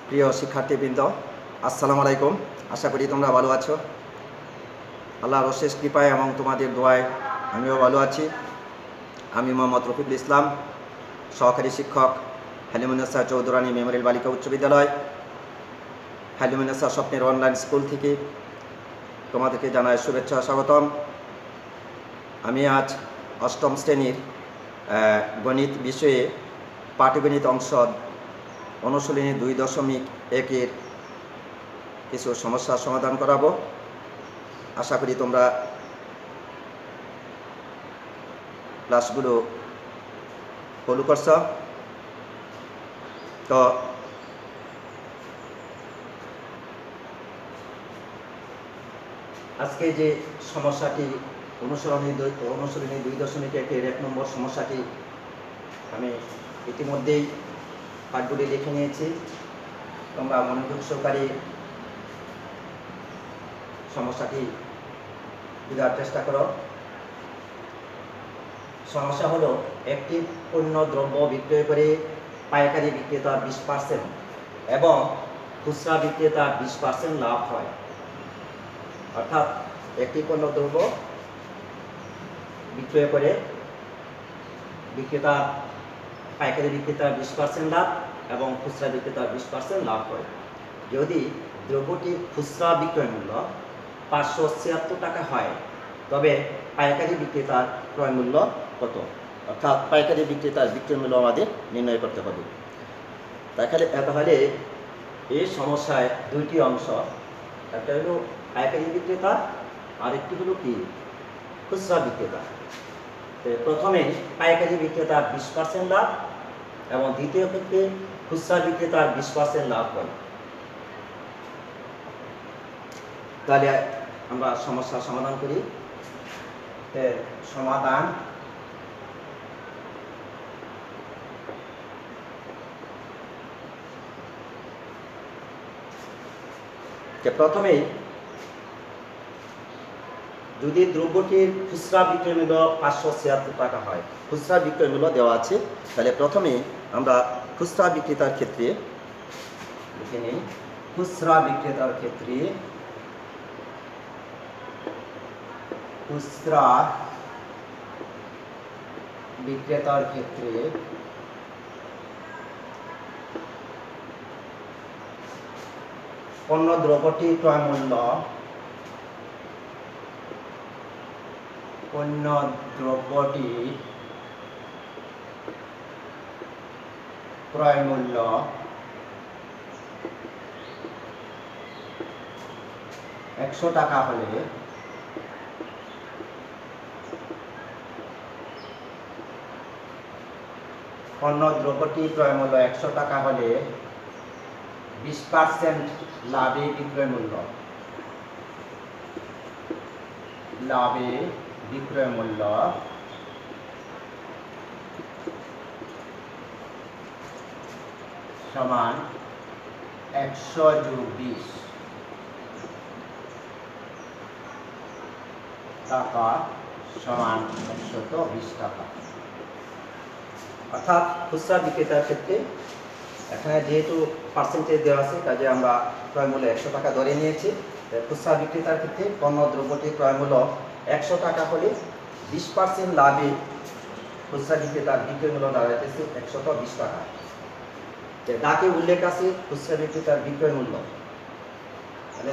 প্রিয় শিক্ষার্থীবৃন্দ, আসসালামু আলাইকুম। আশা করি তোমরা ভালো আছো। আল্লাহর অশেষ কৃপায় এবং তোমাদের দোয়ায় আমিও ভালো আছি। আমি মোহাম্মদ রফিকুল ইসলাম, সহকারী শিক্ষক, হালিমুন্নেসা চৌধুরানী মেমোরিয়াল বালিকা উচ্চ বিদ্যালয়, হালিমুন্নেসা স্বপ্নের অনলাইন স্কুল থেকে তোমাদেরকে জানাই শুভেচ্ছা স্বাগতম। আমি আজ অষ্টম শ্রেণীর গণিত বিষয়ে পাটিগণিত অংশ অনুশীলনী 2.1-এর কিছু সমস্যার সমাধান করাবো। আশা করি তোমরা ক্লাসগুলো ফলো করছ। তো আজকে যে সমস্যাটি অনুসরণী 2.1-এর 1 নম্বর সমস্যাটি আমি ইতিমধ্যেই পাঠগুলি লিখে নিয়েছি। তোমরা মনোযোগ সহকারে সমস্যাটি বোঝার চেষ্টা করো। সমস্যা হলো, একটি পণ্য দ্রব্য বিক্রয় করে পাইকারি বিক্রেতা 20% এবং খুচরা বিক্রেতা 20% লাভ হয়। অর্থাৎ একটি পণ্য দ্রব্য বিক্রয় করে পাইকারি বিক্রেতার 20% লাভ এবং খুচরা বিক্রেতার 20% লাভ হয়। যদি দ্রব্যটির খুচরা বিক্রয় মূল্য 576 টাকা হয়, তবে পাইকারি বিক্রেতার ক্রয় মূল্য কত? অর্থাৎ পাইকারি বিক্রেতার বিক্রয় মূল্য আমাদের নির্ণয় করতে হবে। তাহলে এই সমস্যায় দুইটি অংশ, একটা হলো পাইকারি বিক্রেতা আর একটি হলো কি খুচরা বিক্রেতা। প্রথমে পাইকারি বিক্রেতার 20% লাভ এবং দ্বিতীয় ক্ষেত্রে খুচরা বিক্রেতার 20% লাভ হয়। তাহলে আমরা সমস্যার সমাধান করি। সমাধান প্রথমেই যদি দ্রব্যটির খুচরা বিক্রয় মূল্য 576 টাকা হয়, খুচরা বিক্রয় মূল্য দেওয়া আছে, তাহলে প্রথমে আমরা খুচরা বিক্রেতার ক্ষেত্রে লিখে নিই। খুচরা বিক্রেতার ক্ষেত্রে পণ্য দ্রব্যটি ক্রয় মূল্য $100 টাকা হলে পণ্য দ্রব্যটি ক্রয় মূল্য 100 টাকা হলে 20% লাভে বিক্রয় মূল্য সমান 100 যোগ 20 টাকা সমান 120 টাকা। অর্থাৎ খুচরা বিক্রেতার ক্ষেত্রে এখানে যেহেতু পার্সেন্টেজ দেওয়া আছে, কাজে আমরা ক্রয় মূল্য 100 টাকা ধরে নিয়েছি। খুচরা বিক্রেতার ক্ষেত্রে পণ্য দ্রব্যটি ক্রয় মূল্য 100 টাকা হলে 20% লাভে খুচরা বিক্রেতার বিক্রয় মূল্য দাঁড়াইতেছে 120 টাকা। ডাকে উল্লেখ আছে খুচরা বিক্রেতার বিক্রয় মূল্য। তাহলে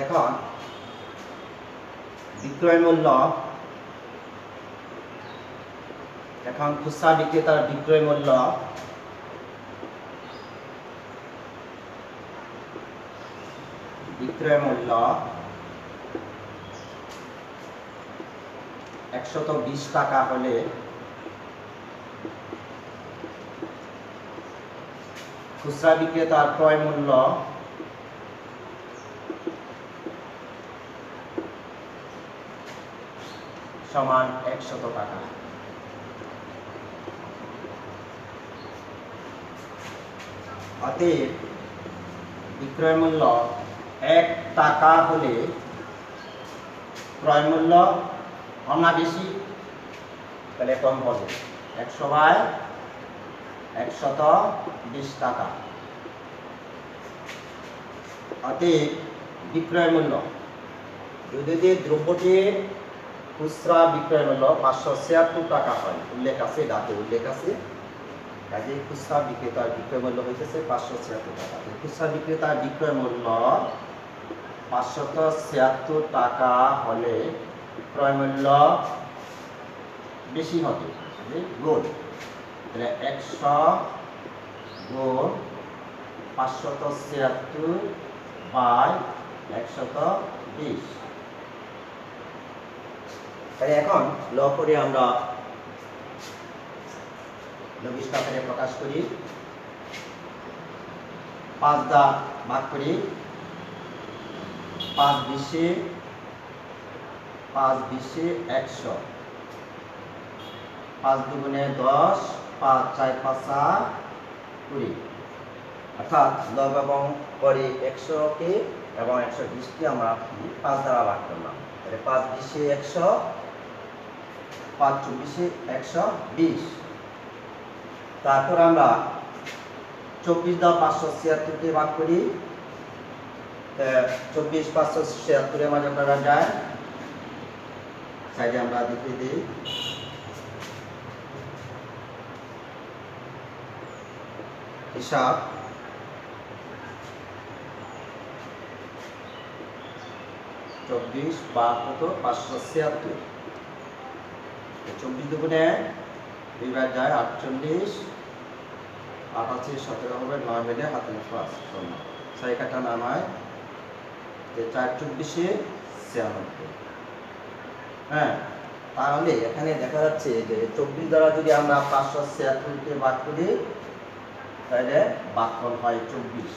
এখন খুচরা বিক্রেতার বিক্রয় মূল্য $120 টাকা হলে খুচরা বিক্রেতার ক্রয় মূল্য সমান 100 টাকা। অতএব বিক্রয় মূল্য 1 টাকা হলে ক্রয় মূল্য কম না বেশি? তাহলে কম হবে। 100/120 টাকা। অতএব বিক্রয় মূল্য যদি দ্রব্যটির খুচরা বিক্রয় মূল্য 576 টাকা হয়, উল্লেখ আছে, ডাকে উল্লেখ আছে, কাজে খুচরা বিক্রেতার বিক্রয় মূল্য হইতেছে 576 টাকা। খুচরা বিক্রেতার বিক্রয় মূল্য 576 টাকা হলে ক্রয় মূল্য বেশি হবে, গুণ, তাহলে 100 গুণ 576 বাই 120। তাহলে এখন ল করে আমরা লঘিষ্ঠ আকারে প্রকাশ করি। 5 দ্বারা ভাগ করি, 5 20 100, 5 দুগুণে 10, 5 4 5 20, অর্থাৎ লব এবং পরে 100 কে এবং 120 কে আমরা 5 দ্বারা ভাগ করলাম, তাহলে 5 20 100, 5 24 120। তারপর আমরা 24 দ্বারা 576 কে ভাগ করি, 24 576 এর মাঝে আমরা যায়, সাইডে আমরা দেখিয়ে দিই, হিসাব 24 বা কত 576, 24 দুগুণে 2 বার যায় 48, 88 17 হবে, 9 মিলে হাতে 5 6 কাটা নামায় 4 24 96। হ্যাঁ, তাহলে এখানে দেখা যাচ্ছে যে 24 দ্বারা যদি আমরা 576 কে ভাগ করি তাহলে ভাগফল হয় 24।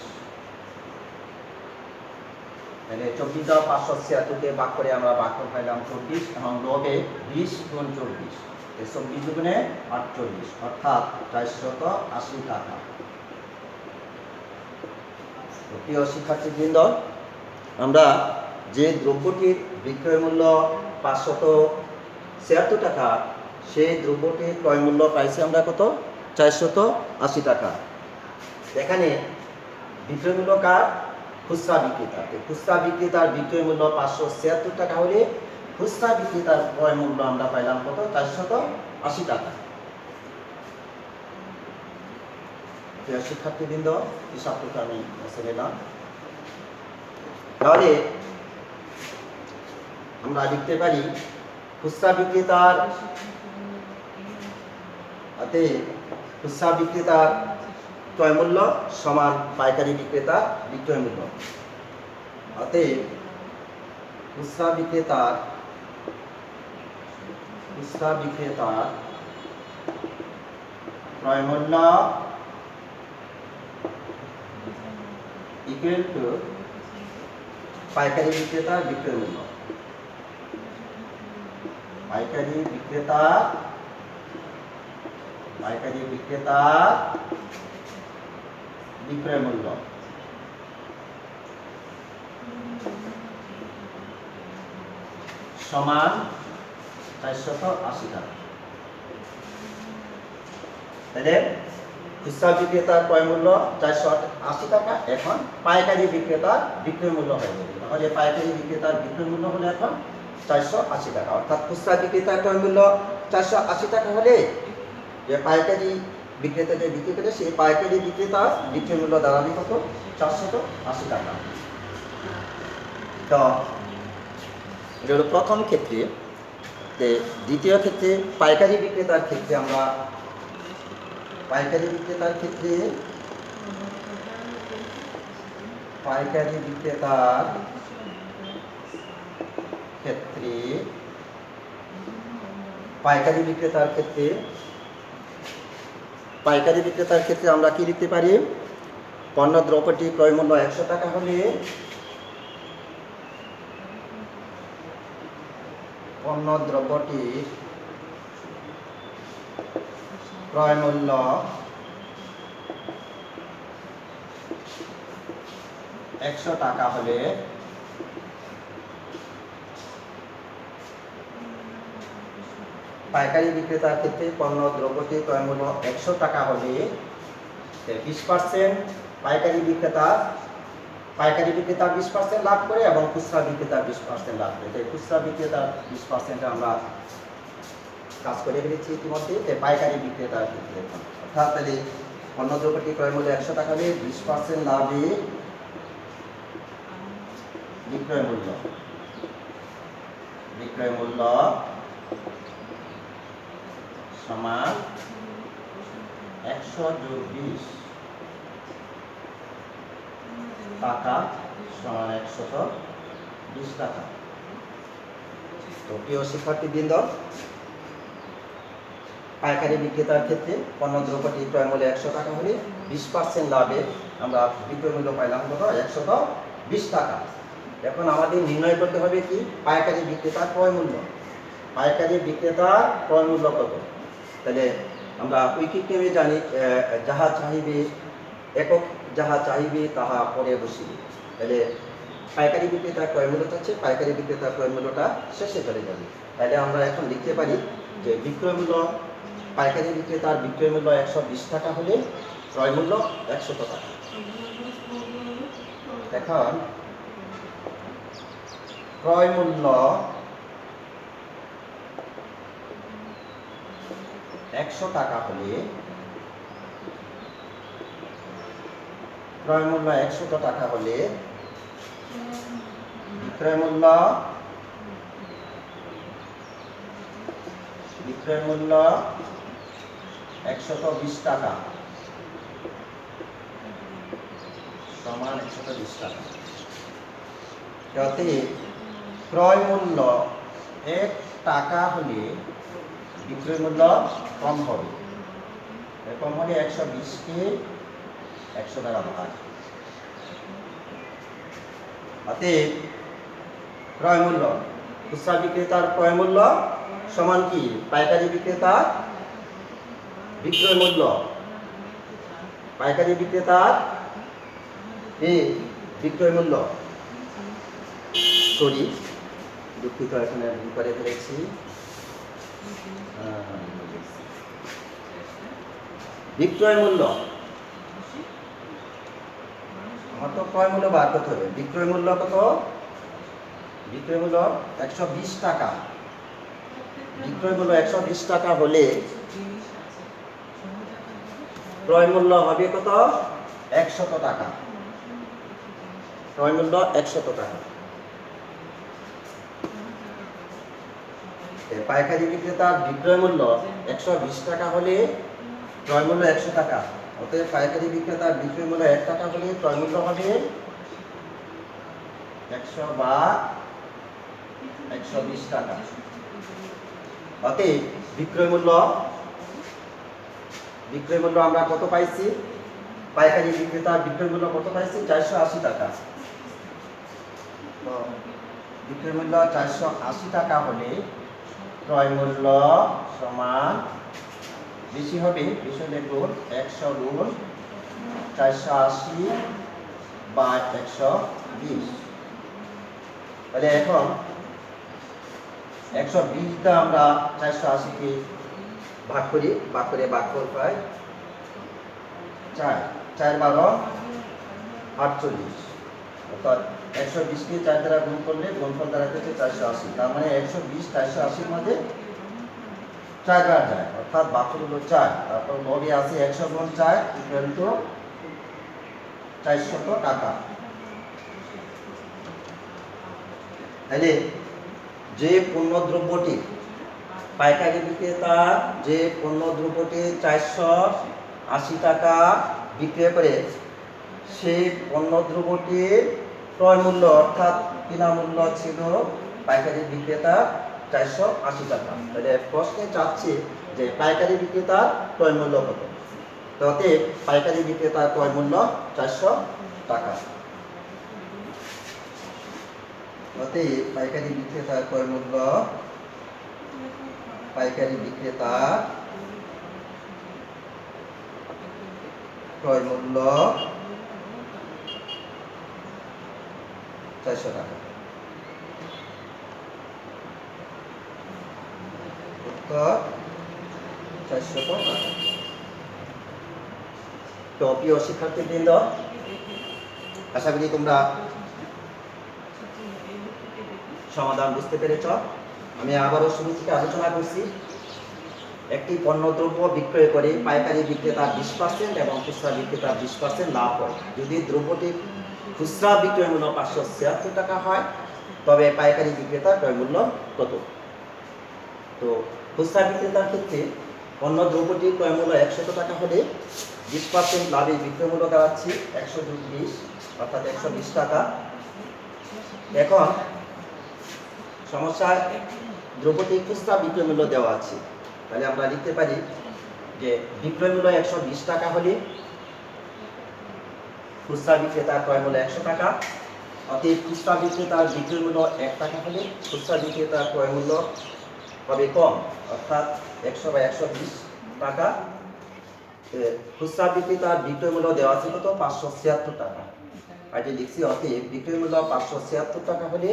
তাহলে 24 দ্বারা 576 কে ভাগ করে আমরা ভাগফল পাইলাম 24 এবং লবে 20 গুণ 24, 24 দুগুণে 48, অর্থাৎ 480 টাকা। প্রিয় শিক্ষার্থীবৃন্দ, আমরা যে দ্রব্যটির বিক্রয় মূল্য 576 টাকা, সেই দ্রব্যটির ক্রয় মূল্য পাইছি আমরা কত 480 টাকা। এখানে বিক্রয় মূল্য কার? খুচরা বিক্রেতা। খুচরা বিক্রেতার বিক্রয় মূল্য 576 টাকা হলে খুচরা বিক্রেতার ক্রয় মূল্য আমরা পাইলাম কত 480 টাকা। প্রিয় শিক্ষার্থীবৃন্দ, হিসাবটুকু আমি মুছে নিলাম। তাহলে আমরা লিখতে পারি খুচরা বিক্রেতার ক্রয় মূল্য সমান পাইকারি বিক্রেতার বিক্রয় মূল্য। অতএব খুচরা বিক্রেতার ক্রয় মূল্য ইকুয়াল টু পাইকারি বিক্রেতার বিক্রয় মূল্য। পাইকারি বিক্রেতার বিক্রয় মূল্য সমান 480 টাকা। তাহলে খুচরা বিক্রেতার ক্রয় মূল্য 480 টাকা, এখন পাইকারি বিক্রেতার বিক্রয় মূল্য হয়ে যাবে। তাহলে পাইকারি বিক্রেতার বিক্রয় মূল্য হলো এখন 480 টাকা, অর্থাৎ খুচরা বিক্রেতার ক্রয় মূল্য 480 টাকা হলে যে পাইকারি বিক্রেতা যে বিক্রি করে সেই পাইকারি বিক্রেতার বিক্রয় মূল্য দাঁড়াবে কত 480 টাকা। তো এটা হলো প্রথম ক্ষেত্রে। দ্বিতীয় ক্ষেত্রে পাইকারি বিক্রেতার ক্ষেত্রে আমরা পাইকারি বিক্রেতার ক্ষেত্রে পাইকারি বিক্রেতার ক্ষেত্রে আমরা কি লিখতে পারি? পণ্য দ্রব্যটি ক্রয় মূল্য 100 টাকা হলে পণ্য দ্রব্যটির ক্রয় মূল্য 100 টাকা হলে পাইকারি বিক্রেতার ক্ষেত্রে পণ্য দ্রব্যটি ক্রয় মূল্য 100 টাকা হলে 20% পাইকারি বিক্রেতার পাইকারি বিক্রেতা 20% লাভ করে এবং খুচরা বিক্রেতা 20% লাভ করে। তাই খুচরা বিক্রেতা 20% আমরা কাজ করে ফেলেছি ইতিমধ্যে। পাইকারি বিক্রেতার ক্ষেত্রে অর্থাৎ তাহলে পণ্য দ্রব্যটি ক্রয় মূল্য 100 টাকা হলে 20% লাভে বিক্রয় মূল্য সমান 100 যোগ 20 টাকা সমান 120 টাকা। তো প্রিয় শিক্ষার্থীবৃন্দ, পাইকারি বিক্রেতার ক্ষেত্রে পণ্য দ্রব্যটি ক্রয় মূল্য 100 টাকা হলে 20% লাভে আমরা বিক্রয় মূল্য পাইলাম কত? 120 টাকা। এখন আমাদের নির্ণয় করতে হবে কি পাইকারি বিক্রেতার ক্রয় মূল্য। পাইকারি বিক্রেতার ক্রয় মূল্য কত? তাহলে আমরা উইকিপিডিয়ায় জানি যাহা চাহিবে একক যাহা চাহিবে তাহা পরে বসিবে। তাহলে পাইকারি বিক্রেতার ক্রয় মূল্য চাচ্ছে, পাইকারি বিক্রেতার ক্রয় মূল্যটা শেষে চলে যাবে। তাহলে আমরা এখন লিখতে পারি যে বিক্রয় মূল্য পাইকারি বিক্রেতার বিক্রয় মূল্য 120 টাকা হলে ক্রয় মূল্য 100 টাকা। এখন ক্রয় মূল্য 100 টাকা হলে ক্রয় মূল্য 100 টাকা হলে বিক্রয় মূল্য 120 টাকা সমান 120 টাকা। যাতে ক্রয় মূল্য 1 টাকা হলে বিক্রয় মূল্য কম হবে। কম হলে 120কে 100 দ্বারা ভাগ। অতএব ক্রয় মূল্য খুচরা বিক্রেতার ক্রয় মূল্য সমান কি পাইকারি বিক্রেতার বিক্রয় মূল্য। পাইকারি বিক্রেতার বিক্রয় মূল্য সরি দুঃখিত, এখানে ভুল করে ফেলেছি। বিক্রয় মূল্য আমার তো ক্রয় মূল্য বার করতে হবে। বিক্রয় মূল্য কত? বিক্রয় মূল্য 120 টাকা। বিক্রয় মূল্য 120 টাকা হলে ক্রয় মূল্য হবে কত? 100 টাকা। ক্রয় মূল্য 100 টাকা। পাইকারি বিক্রেতার বিক্রয় মূল্য 120 টাকা হলে ক্রয় মূল্য 100 টাকা। অতএব পাইকারি বিক্রেতার বিক্রয় মূল্য 1 টাকা হলে ক্রয় মূল্য হবে 100 বা 120 টাকা। অতএব বিক্রয় মূল্য আমরা কত পাইছি? পাইকারি বিক্রেতার বিক্রয় মূল্য কত পাইছি? 480 টাকা। তো বিক্রয় মূল্য 480 টাকা হলে ক্রয় মূল্য সমান বেশি হবে, বেশি হলে গুণ 100 গুণ 480 বা 120। তাহলে এখন 120 টা আমরা 480কে ভাগ করি, ভাগ করে ভাগফল পাই 4 4 12 48। অর্থাৎ 120কে 4 দ্বারা গুণ করলে গুণফল দাঁড়াচ্ছে 480। তার মানে 120 480 এর মধ্যে 4 বার যায়, অর্থাৎ ভাগফল হলো 4। তারপর লবে আছে 100 গুণ 4 ইকুয়াল টু 400 টাকা। তাহলে যে পণ্য দ্রব্যটি পাইকারি বিক্রেতা যে পণ্য দ্রব্যটি 480 টাকা বিক্রয় করে সেই পণ্য দ্রব্যটির ক্রয় মূল্য অর্থাৎ কিনা মূল্য ছিল পাইকারি বিক্রেতা 480 টাকা। তাহলে প্রশ্নে চাচ্ছে যে পাইকারি বিক্রেতার ক্রয় মূল্য কত? তাতে পাইকারি বিক্রেতার ক্রয় মূল্য 400 টাকা। তাতে পাইকারি বিক্রেতার ক্রয় মূল্য পাইকারি বিক্রেতার ক্রয় মূল্য 400 টাকা। উত্তর 400 টাকা। তো প্রিয় শিক্ষার্থীবৃন্দ, আশা করি তোমরা সমাধান বুঝতে পেরেছ। আমি আবারও শুরু থেকে আলোচনা করছি। একটি পণ্যদ্রব্য বিক্রয় করে পাইকারি বিক্রেতার 20% এবং খুচরা বিক্রেতার 20% লাভ হয়। যদি দ্রব্যটি খুচরা বিক্রয় মূল্য 576 টাকা হয়, তবে পাইকারি বিক্রেতার ক্রয় মূল্য কত? তো খুচরা বিক্রেতার ক্ষেত্রে পণ্য দ্রব্যটির ক্রয় মূল্য 100 টাকা হলে 20% লাভে বিক্রয় মূল্য দাঁড়াচ্ছে 100+20 অর্থাৎ 120 টাকা। এখন সমস্যায় দ্রব্যটি খুচরা বিক্রয় মূল্য দেওয়া আছে, তাহলে আমরা লিখতে পারি যে বিক্রয় মূল্য 120 টাকা হলে খুচরা বিক্রেতার ক্রয় মূল্য 100 টাকা। অতএব খুচরা বিক্রেতার বিক্রয় মূল্য 1 টাকা হলে খুচরা বিক্রেতার ক্রয় মূল্য হবে কম, অর্থাৎ 100/120 টাকা। খুচরা বিক্রেতার বিক্রয় মূল্য দেওয়া আছে কত? 576 টাকা। আর যে লিখছি অতএব বিক্রয় মূল্য 576 টাকা হলে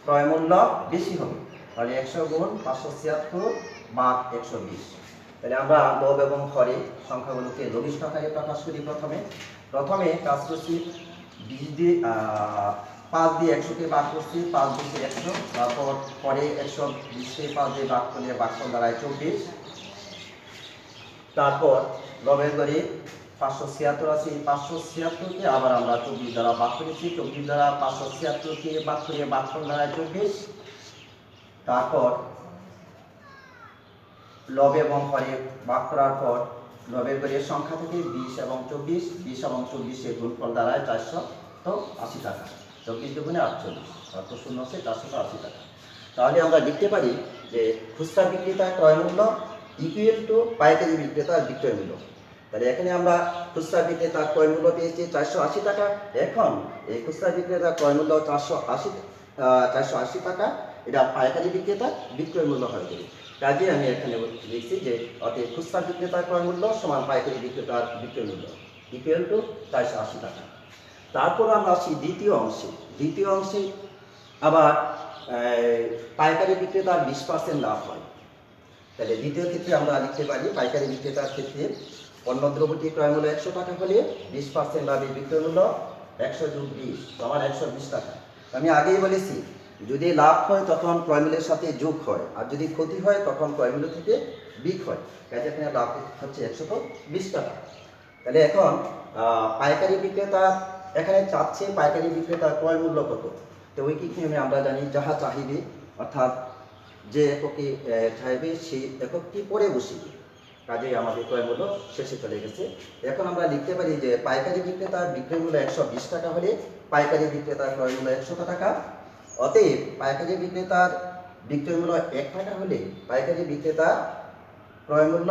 ক্রয় মূল্য বেশি হবে, তাহলে 100 গুণ 576 ভাগ 120। তাহলে আমরা লব এবং হরে সংখ্যাগুলোকে লঘিষ্ঠ আকারে প্রকাশ করি। প্রথমে কাজ করছি 5 দিয়ে 100কে ভাগ করছি, 5 দিয়ে 100, তারপর পরে 120কে 5 দিয়ে ভাগ করলে ভাগফল দাঁড়ায় 24। তারপর লবের ঘরে 576 আছে, 576কে আবার আমরা 24 দ্বারা ভাগ করেছি, 24 দ্বারা 576কে ভাগ করে ভাগফল দাঁড়ায় 24। তারপর লব এবং হরে ভাগ করার পর লবের ঘরের সংখ্যা থেকে 20 এবং 24, 20 এবং 24 গুণফল দাঁড়ায় 480 টাকা। 24 দুগুণে 48, অর্থ শূন্য হচ্ছে 480 টাকা। তাহলে আমরা লিখতে পারি যে খুচরা বিক্রেতার ক্রয় মূল্য ইকুয়াল টু পাইকারি বিক্রেতার বিক্রয় মূল্য। তাহলে এখানে আমরা খুচরা বিক্রেতার ক্রয় মূল্য পেয়েছি 480 টাকা। এখন এই খুচরা বিক্রেতার ক্রয় মূল্য 480 টাকা, এটা পাইকারি বিক্রেতার বিক্রয় মূল্য হয়ে যাবে। কাজে আমি এখানে লিখছি যে অতএব খুচরা বিক্রেতার ক্রয় মূল্য সমান পাইকারি বিক্রেতার বিক্রয় মূল্য ইকুয়াল টু 480 টাকা। তারপর আমরা আসি দ্বিতীয় অংশে আবার পাইকারি বিক্রেতার 20% লাভ হয়। তাহলে দ্বিতীয় ক্ষেত্রে আমরা লিখতে পারি পাইকারি বিক্রেতার ক্ষেত্রে পণ্য দ্রব্যটি ক্রয় মূল্য 100 টাকা হলে 20% লাভে বিক্রয় মূল্য 100+20 সমান 120 টাকা। আমি আগেই বলেছি যদি লাভ হয় তখন ক্রয় মূল্যের সাথে যোগ হয়, আর যদি ক্ষতি হয় তখন ক্রয় মূল্য থেকে বিয়োগ হয়। কাজে এখানে লাভ হচ্ছে 120 টাকা। তাহলে এখন পাইকারি বিক্রেতা এখানে চাচ্ছে পাইকারি বিক্রেতার ক্রয় মূল্য কত। তো ঐকিক নিয়মে আমরা জানি যাহা চাহিবে, অর্থাৎ যে এককে চাইবে সেই এককটি পরে বসিবে। কাজেই আমাদের ক্রয় মূল্য শেষে চলে গেছে। এখন আমরা লিখতে পারি যে পাইকারি বিক্রেতার বিক্রয় মূল্য 120 টাকা হলে পাইকারি বিক্রেতার ক্রয় মূল্য 100 টাকা। অতএব পাইকারি বিক্রেতার বিক্রয় মূল্য 1 টাকা হলে পাইকারি বিক্রেতার ক্রয় মূল্য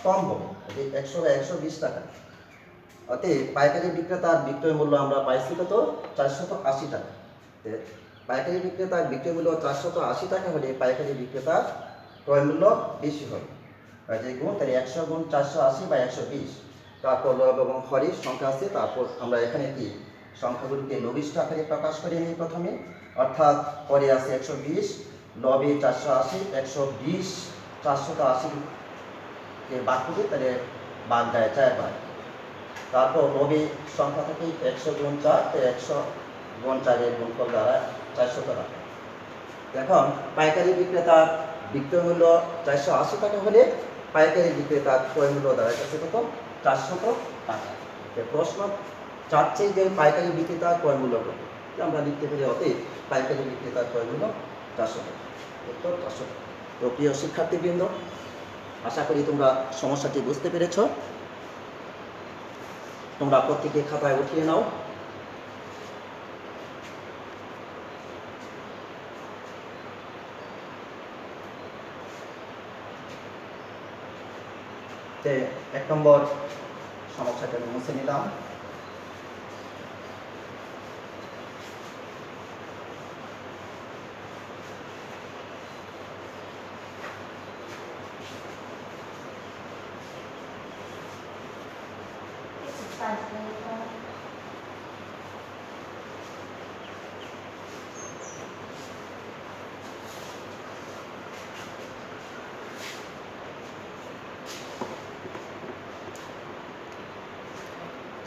কম হবে, 100/120 টাকা। অতএব পাইকারি বিক্রেতার বিক্রয় মূল্য আমরা পাইছি কত? 480 টাকা। পাইকারি বিক্রেতার বিক্রয় মূল্য 480 টাকা হলে পাইকারি বিক্রেতার ক্রয় মূল্য বেশি হবে। যে গুণ, তাহলে 100 গুণ 480/120। তারপর লব এবং হরের সংখ্যা আছে, তারপর আমরা এখানে কি সংখ্যাগুলোকে লঘিষ্ঠ আকারে প্রকাশ করে নিই প্রথমে, অর্থাৎ পরে আছে 120, লবে 480, 120 480-কে ভাগ করে তাহলে ভাগ দেয় 4 বার। তারপর লবে সংখ্যা থেকে 100 গুণ 4, 100 গুণ 4-এর গুণফল দ্বারা 400 টাকা। এখন পাইকারি বিক্রেতার বিক্রয় মূল্য 480 টাকা হলে পাইকারি বিক্রেতার ক্রয় মূল্য দাঁড়াচ্ছে কত? 400 টাকা। প্রশ্ন চাচ্ছে যে পাইকারি বিক্রেতার ক্রয় মূল্য কত, আমরা লিখতে পারি অতএব পাইকারি বিক্রেতার ক্রয় মূল্য 400 টাকা। উত্তর 400 টাকা। তো প্রিয় শিক্ষার্থীবৃন্দ, আশা করি তোমরা সমস্যাটি বুঝতে পেরেছ। তোমরা প্রত্যেকে খাতায় উঠিয়ে নাও। এক নম্বর সমস্যাটা আমি মুছে নিলাম।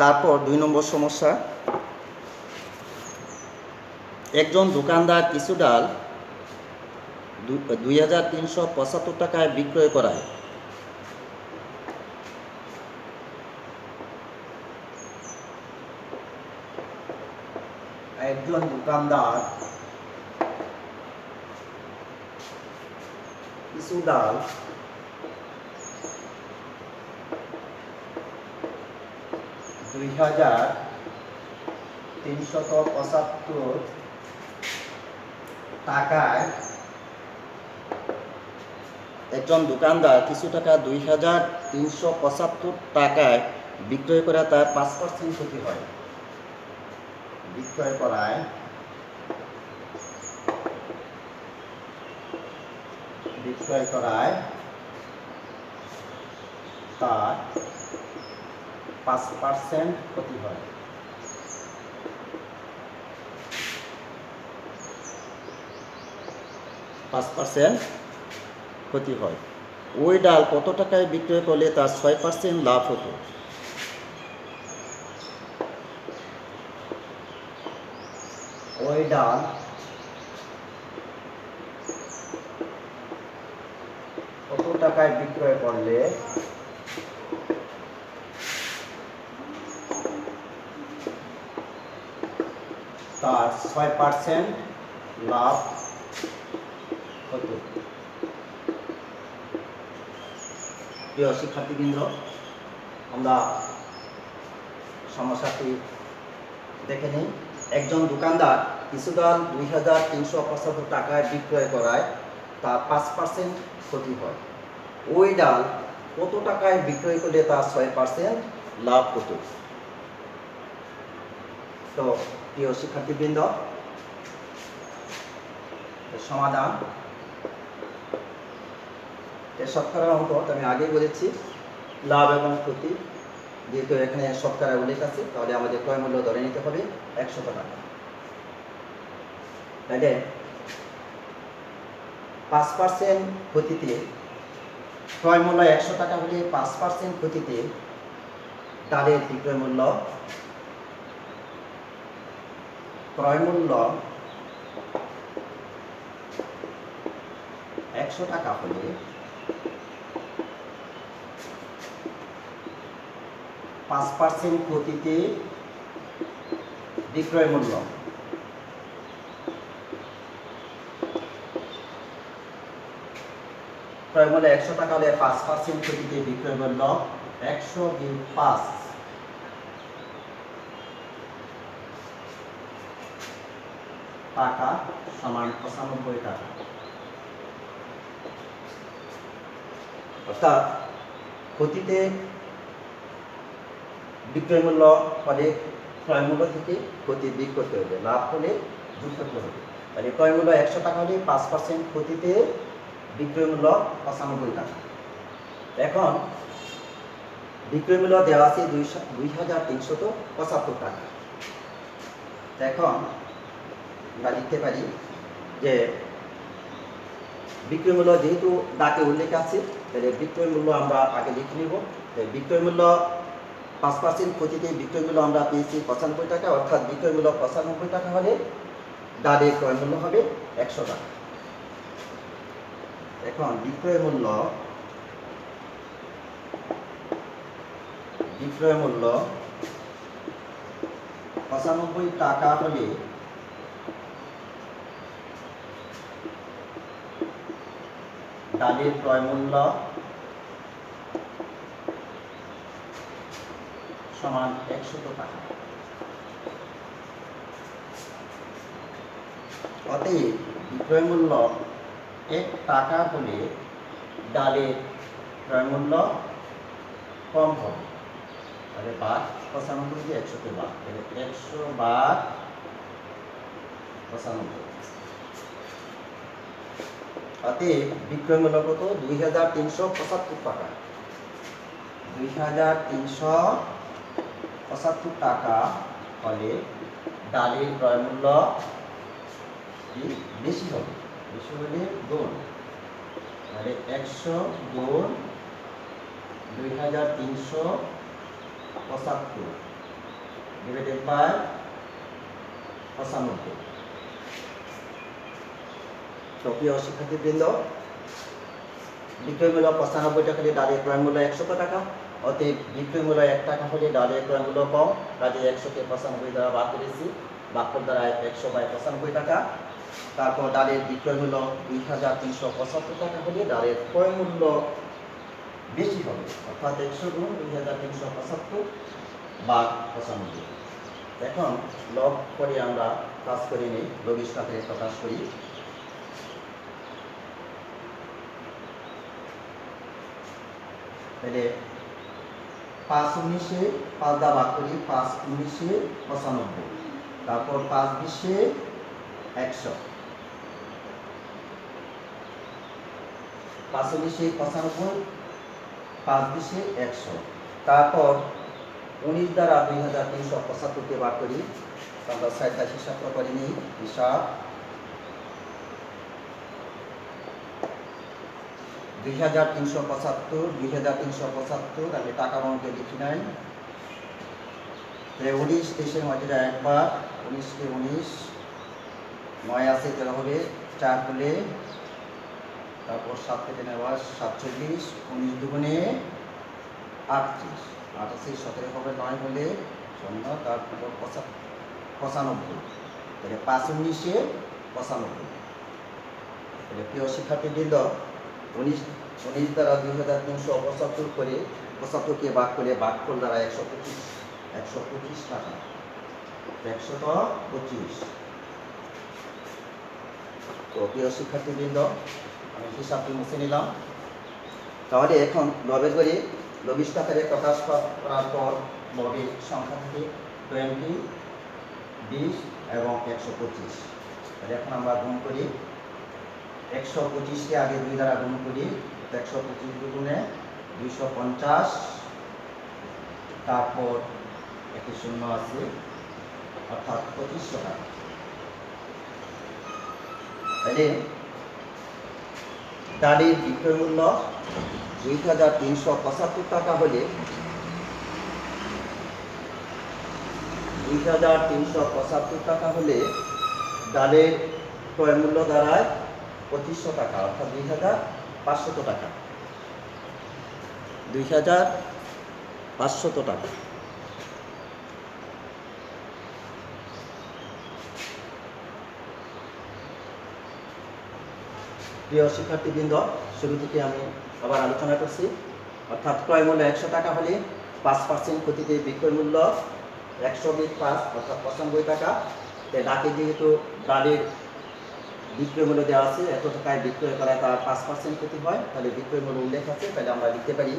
তারপর 2 নম্বর সমস্যা, একজন দোকানদার কিছু ডাল 2375 টাকায় বিক্রয় করায়। একজন দোকানদার কিছু ডাল 2375 টাকায় একজন দোকানদার কিছু টাকা 2375 টাকায় বিক্রয় করে তার 5% ক্ষতি হয়। বিক্রয় করায় তার 5% ক্ষতি হয়। ক্ষতি হয়। ওই ডাল কত টাকায় বিক্রয় করলে তার 6% লাভ হতো? ওই ডাল কত টাকায় বিক্রয় করলে তার 6% লাভ হতো? প্রিয় শিক্ষার্থীবৃন্দ, আমরা সমস্যাটি দেখে নিই। একজন দোকানদার কিছু ডাল 2375 টাকায় বিক্রয় করায় তার 5% ক্ষতি হয়। ওই ডাল কত টাকায় বিক্রয় করলে তার 6% লাভ হতো? তো প্রিয় শিক্ষার্থীবৃন্দ, সমাধান শতকরা অঙ্ক আমি আগেই বলেছি, লাভ এবং ক্ষতি যেহেতু এখানে শতকরা উল্লেখ আছে, তাহলে আমাদের ক্রয় মূল্য ধরে নিতে হবে 100 টাকা। তাহলে 5% ক্ষতিতে ক্রয় মূল্য 100 টাকা হলে 5% ক্ষতিতে ডালের বিক্রয় মূল্য ক্রয় মূল্য 100 টাকা হলে 5% ক্ষতিতে বিক্রয় মূল্য ক্রয় মূল্য 100 টাকা হলে 5% ক্ষতিতে বিক্রয় মূল্য 100 বিয়োগ 5 টাকা সমান 95 টাকা। অর্থাৎ ক্ষতিতে বিক্রয় মূল্য হলে ক্রয় মূল্য থেকে ক্ষতি বিয়োগ করতে হবে, লাভ হলে যোগ করতে হবে। তাহলে ক্রয় মূল্য 100 টাকা হলে 5% ক্ষতিতে বিক্রয় মূল্য 95 টাকা। এখন বিক্রয় মূল্য দেওয়া আছে 2375 টাকা। এখন আমরা লিখতে পারি যে বিক্রয় মূল্য যেহেতু ডাকে উল্লেখ আছে, তাহলে বিক্রয় মূল্য আমরা আগে লিখে নিব। বিক্রয় মূল্য 5% ক্ষতিতে বিক্রয় মূল্য আমরা পেয়েছি 95 টাকা, অর্থাৎ বিক্রয় মূল্য 95 টাকা হলে ডালের ক্রয় মূল্য হবে 100 টাকা। এখন বিক্রয় মূল্য 95 টাকা হলে ডালের ক্রয় মূল্য সমান 100 টাকা। অতএব বিক্রয় মূল্য 1 টাকা হলে ডালের ক্রয় মূল্য কম হবে। তাহলে ভাগ 95 দিয়ে 100 কে ভাগ, তাহলে 100 ভাগ 95। অতএব বিক্রয় মূল্য কত? 2375 টাকা। 2375 টাকা হলে ডালের ক্রয় মূল্য বেশি হবে, বেশি হলে গুণ, তাহলে 100 গুণ 2375 ডিভাইডেড বাই 95। তো প্রিয় শিক্ষার্থীবৃন্দ, বিক্রয় মূল্য 95 টাকা হলে ডালের ক্রয় মূল্য 100 টাকা। অতএব বিক্রয় মূল্য 1 টাকা হলে ডালের ক্রয় মূল্য কম, কাজে 100কে 95 দ্বারা ভাগ করেছি, ভাগফল দ্বারা 100/95 টাকা। তারপর ডালের বিক্রয় মূল্য 2375 টাকা হলে ডালের ক্রয় মূল্য বেশি হবে, অর্থাৎ 100 গুণ 2375 ভাগ 95। এখন লব করে আমরা কাজ করে নিই, লবিশ আকারে প্রকাশ করি। তাহলে 5×19 5 দা ভাগ করি, 5×19 95, তারপর 5×20 100, 5×19 95, 5×20 100, তারপর 19 দ্বারা 2375কে ভাগ করি। আমরা সাইডটা হিসাব করে নিই, হিসাব 2375 আমি টাকা অঙ্কে লিখি নাই। 19 23-এর মধ্যে একবার, 19কে 19, 9 আছে তেরা হবে 4 হলে, তারপর 7 কেটে নেওয়া 47, 19 দুগুণে 38, 88 17 হবে 9 হলে 0, তারপর 95, তাহলে 5×19 95। তাহলে প্রিয় শিক্ষার্থীবৃন্দ, 19 দ্বারা 2375 করে 75কে ভাগ করে ভাগফল দ্বারা 125 টাকা, 125। তো প্রিয় শিক্ষার্থীবৃন্দ, আমি হিসাবটি মুছে নিলাম। তাহলে এখন লবের করে লবিশ আকারে প্রকাশ করার পর লবের সংখ্যা থেকে 20, 20 এবং 125। তাহলে এখন আমরা গুণ করি। 125কে আগে 2 দ্বারা গুণ করি, 125 দুগুণে 250, তারপর একটি শূন্য আছে, অর্থাৎ 2500 টাকা। তাহলে ডালের বিক্রয় মূল্য 2375 টাকা হলে 2375 টাকা হলে ডালের ক্রয় মূল্য দাঁড়ায় 2500 টাকা, অর্থাৎ 2500 টাকা, 2500 টাকা। প্রিয় শিক্ষার্থীবৃন্দ, শুরু থেকে আমি আবার আলোচনা করছি, অর্থাৎ ক্রয় মূল্য 100 টাকা হলে 5% ক্ষতিতে বিক্রয় মূল্য 100/5 অর্থাৎ 95 টাকা। ডাকে যেহেতু ডালের বিক্রয় মূল্য দেওয়া আছে, এত টাকায় বিক্রয় করায় তার 5% ক্ষতি হয়, তাহলে বিক্রয় মূল্য উল্লেখ আছে, তাহলে আমরা লিখতে পারি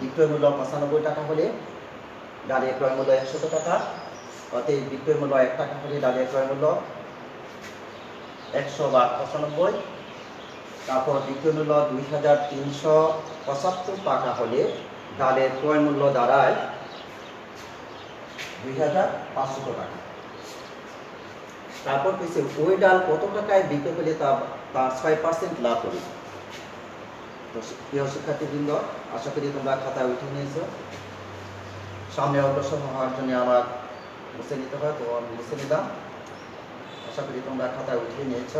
বিক্রয় মূল্য 95 টাকা হলে ডালের ক্রয় মূল্য 100 টাকা। অতএব বিক্রয় মূল্য 1 টাকা হলে ডালের ক্রয় মূল্য 100/95। তারপর বিক্রয় মূল্য 2375 টাকা হলে ডালের ক্রয় মূল্য দাঁড়ায় 2500 টাকা। তারপর কিছু ওই ডাল কত টাকায় বিক্রি করলে তার 6% লাভ হবে। তো প্রিয় শিক্ষার্থীবৃন্দ, আশা করি তোমরা খাতায় উঠে নিয়েছো। সামনে অগ্রসর হওয়ার জন্য আমার মুছে নিতে হয়, তো আমি মুছে নিলাম। আশা করি তোমরা খাতায় উঠে নিয়েছ।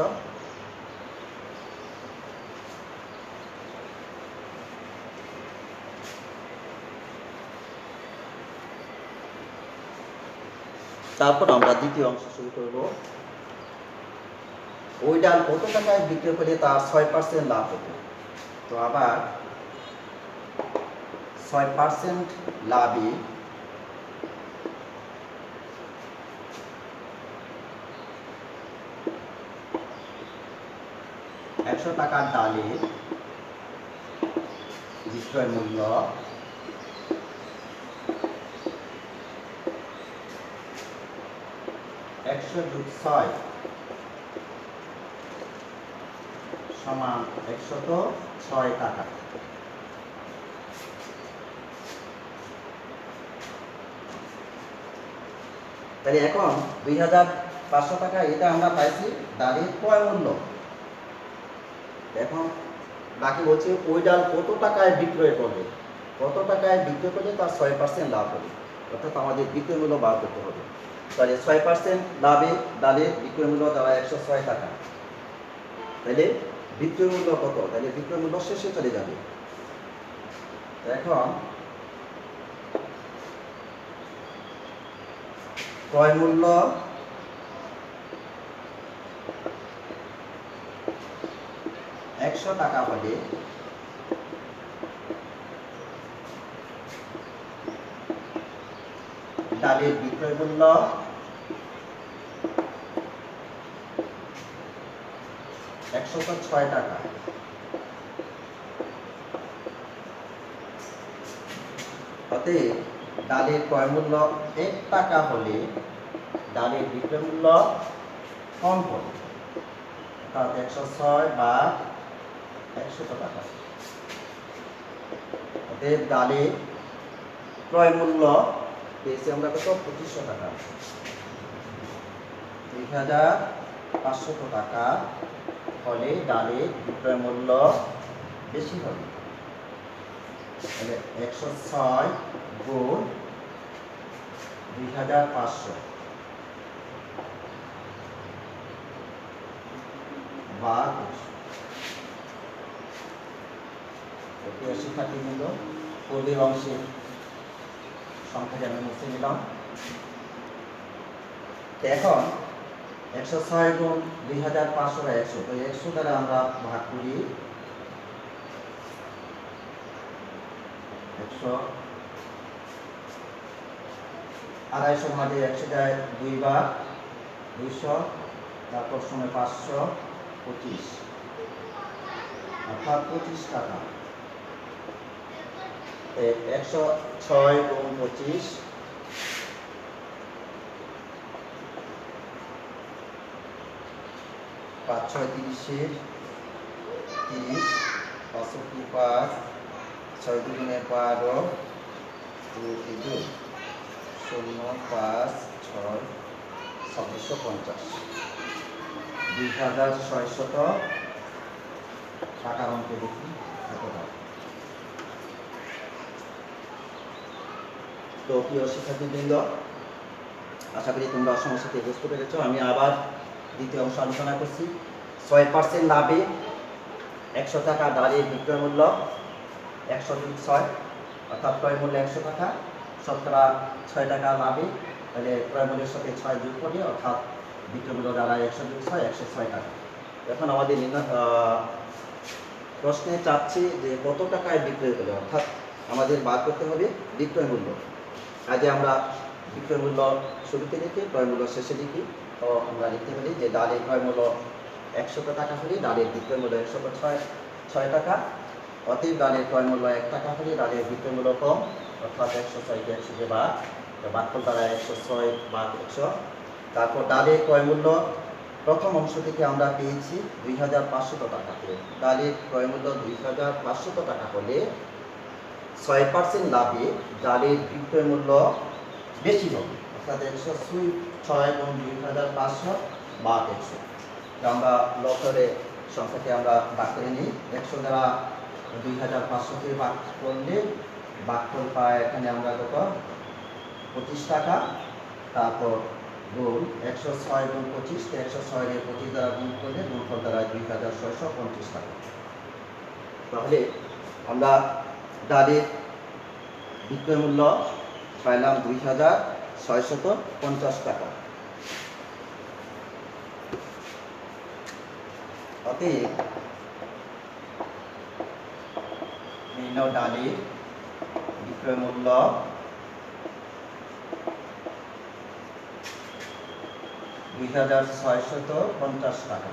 তারপর আমরা দ্বিতীয় অংশ শুরু করব। ওই ডাল কত টাকায় বিক্রি করলে তার 6% লাভ হতো। তো আবার 6% লাভে 100 টাকার ডালের বিক্রয় মূল্য 100+6 সমান 106 টাকা। তাহলে এখন 2500 টাকা এটা আমরা পাইছি ডালের ক্রয় মূল্য। এখন বাকি বলছে ওই ডাল কত টাকায় বিক্রয় করবে, কত টাকায় বিক্রয় করলে তার 6% লাভ হবে, অর্থাৎ আমাদের বিক্রয় মূল্য বার করতে হবে। তাহলে 6% লাভে ডালের বিক্রয় মূল্য দাঁড়ায় 106 টাকা। তো তাহলে বিক্রয় মূল্য কত? তাহলে বিক্রয় মূল্য শেষে চলে যাবে। এখন ক্রয় মূল্য টাকা হলে ডালের বিক্রয় মূল্য 106 টাকা। অতএব ডালের ক্রয় মূল্য 1 টাকা হলে ডালের বিক্রয় মূল্য কম হবে, অর্থাৎ 106 বা 100 টাকা। অতএব ডালের ক্রয় মূল্য পেয়েছি আমরা কত? 2500 টাকা। 2500 টাকা হলে ডালের বিক্রয় মূল্য বেশি হবে। তাহলে 106 গুণ 2500 বা 200। শিক্ষার্থীবৃন্দ, পূর্বের অংশে সংখ্যাটি আমি মুছে নিলাম। এখন 106 গুণ 2500 100, তো 100 দ্বারা আমরা ভাগ করি। 100 250 মাঝে 100 যায় 2 বার, 200, তারপর সময় 525, অর্থাৎ 25 টাকা। 106 গুণ 25, 5 6 30, 30, 5 5, 6 দুগুণে 12, 2 2, 0 5 6, 2650। 2600 টাকার অঙ্কে দেখি কতটা। তো প্রিয় শিক্ষার্থীবৃন্দ, আশা করি তোমরা সমস্যাটি বুঝতে পেরেছ। আমি আবার দ্বিতীয় অংশ আলোচনা করছি। 6% লাভে 100 টাকা ডালের বিক্রয় মূল্য 106, অর্থাৎ ক্রয় মূল্য 100 টাকা, শতকরা 6 টাকা লাভে, তাহলে ক্রয় মূল্যের সাথে 6 যোগ হবে, অর্থাৎ বিক্রয় মূল্য দাঁড়ায় 100 যোগ 6 106 টাকা। এখন আমাদের প্রশ্নে চাচ্ছি যে কত টাকায় বিক্রয় হলো, অর্থাৎ আমাদের বার করতে হবে বিক্রয় মূল্য। আগে আমরা বিক্রয় মূল্য শুরুতে লিখি, ক্রয় মূল্য শেষে লিখি। তো আমরা লিখতে পারি যে ডালের ক্রয় মূল্য 100 টাকা হলে ডালের বিক্রয় মূল্য 106 টাকা। অতএব ডালের ক্রয় মূল্য 1 টাকা হলে ডালের বিক্রয় মূল্য কম, অর্থাৎ 106কে 100 দিয়ে ভাগফল দ্বারা 106 বা 100। তারপর ডালের ক্রয় মূল্য প্রথম অংশ থেকে আমরা পেয়েছি 2500 টাকা। ডালের ক্রয় মূল্য 2500 টাকা হলে 6% লাভে ডালের বিক্রয় মূল্য বেশি হবে, অর্থাৎ 106 গুণ 2500 বা 100। আমরা লক্ষ্যে সংখ্যাটি আমরা ভাগ করে নিই। 100 দ্বারা 2500কে ভাগ করলে ভাগফল পায় এখানে আমরা কত? 25 টাকা। তারপর গুণ 106 গুণ 25, 106 এর 25 দ্বারা গুণ করলে গুণফল দ্বারা 2650 টাকা। তাহলে আমরা ডালের বিক্রয় মূল্য পাইলাম 2650 টাকা। অতএব ডালের বিক্রয় মূল্য 2650 টাকা।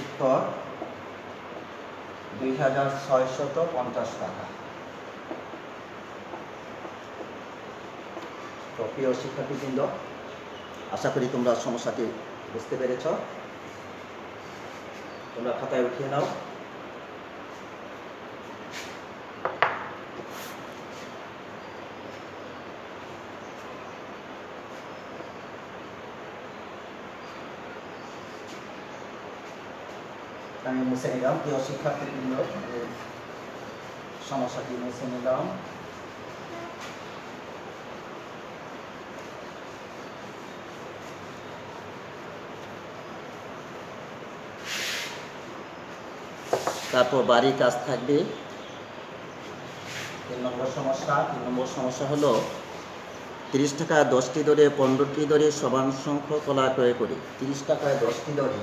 উত্তর 2650 টাকা। তো প্রিয় শিক্ষার্থীবৃন্দ, আশা করি তোমরা সমস্যাটি বুঝতে পেরেছ। তোমরা খাতায় উঠিয়ে নাও। আমি মুছে নিলাম। প্রিয় শিক্ষার্থীবৃন্দ, সমস্যাটি মুছে নিলাম। তারপর বাড়ির কাজ থাকবে। 3 নম্বর সমস্যা হলো 30 টাকায় 10টি দরে 15টি দরে সমান সংখ্যক কলা ক্রয় করি। 30 টাকায় 10টি দরে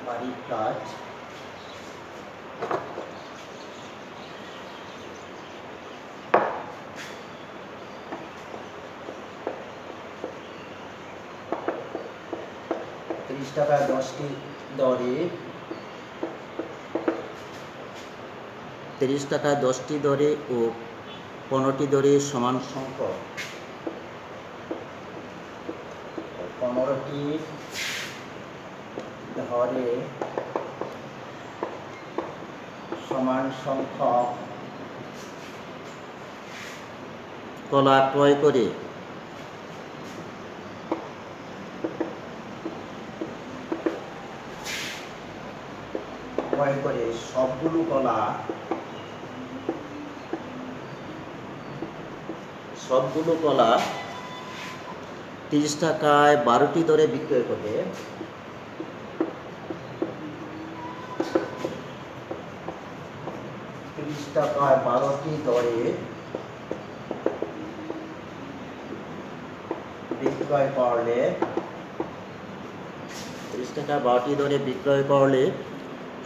বাড়ির কাজ টাকায় 10টি দরে 30 টাকায় 10টি দরে ও 15টি দরে সমান সংখ্যক 15টি দরে সমান সংখ্যক কলা ক্রয় করে সবগুলো কলা 30 টাকায় 12টি দরে বিক্রয় করবে। 30 টাকায় 12টি দরে বিক্রয় করলে 30 টাকায় 12টি দরে বিক্রয় করলে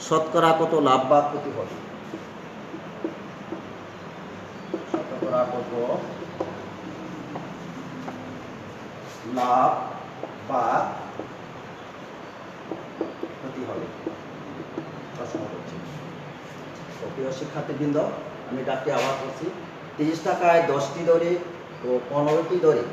শতকরা কত লাভ বা ক্ষতি হবে? শতকরা কত লাভ বা ক্ষতি হবে প্রশ্ন করছি। প্রিয় শিক্ষার্থীবৃন্দ, আমি ডাকটি আবার করছি। 30 টাকায় 10টি দরে ও 15টি দরে